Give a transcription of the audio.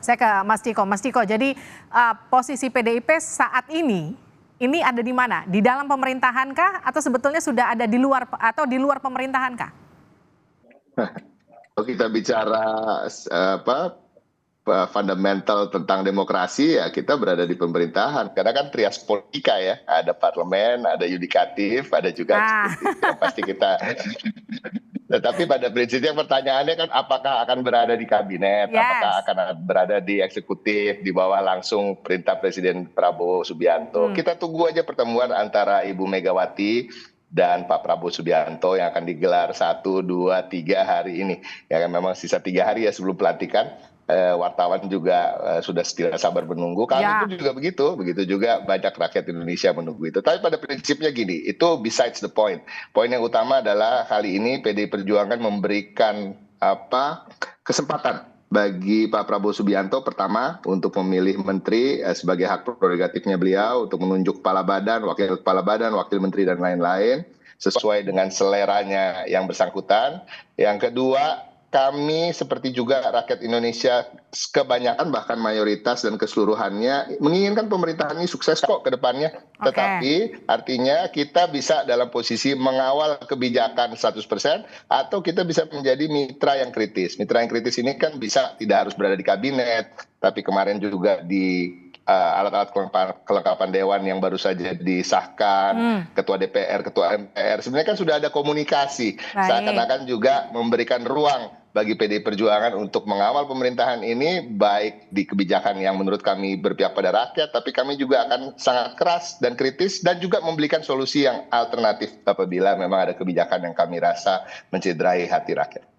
Saya ke Mas Ciko. Mas Ciko, jadi posisi PDIP saat ini ada di mana? Di dalam pemerintahan kah? Atau sebetulnya sudah ada di luar atau di luar pemerintahan kah? Kalau kita bicara fundamental tentang demokrasi, ya kita berada di pemerintahan. Karena kan trias politika ya, ada parlemen, ada yudikatif, ada juga eksekutif. Ya, pasti kita. Tetapi pada prinsipnya pertanyaannya kan apakah akan berada di kabinet, apakah akan berada di eksekutif, di bawah langsung perintah Presiden Prabowo Subianto. Kita tunggu aja pertemuan antara Ibu Megawati dan Pak Prabowo Subianto yang akan digelar 1, 2, 3 hari ini. Ya memang sisa 3 hari ya sebelum pelantikan. Wartawan juga sudah tidak sabar menunggu. Kami pun juga begitu juga banyak rakyat Indonesia menunggu itu. Tapi pada prinsipnya gini, itu besides the point. Poin yang utama adalah kali ini PDI Perjuangan memberikan kesempatan bagi Pak Prabowo Subianto pertama untuk memilih menteri sebagai hak prerogatifnya beliau untuk menunjuk kepala badan, wakil menteri dan lain-lain sesuai dengan seleranya yang bersangkutan. Yang kedua, kami seperti juga rakyat Indonesia kebanyakan bahkan mayoritas dan keseluruhannya menginginkan pemerintahan ini sukses kok ke depannya. Tetapi artinya kita bisa dalam posisi mengawal kebijakan 100% atau kita bisa menjadi mitra yang kritis. Mitra yang kritis ini kan bisa tidak harus berada di kabinet, tapi kemarin juga di alat-alat kelengkapan dewan yang baru saja disahkan, ketua DPR, ketua MPR, sebenarnya kan sudah ada komunikasi, seakan-akan juga memberikan ruang bagi PDI Perjuangan untuk mengawal pemerintahan ini, baik di kebijakan yang menurut kami berpihak pada rakyat, tapi kami juga akan sangat keras dan kritis dan juga memberikan solusi yang alternatif apabila memang ada kebijakan yang kami rasa mencederai hati rakyat.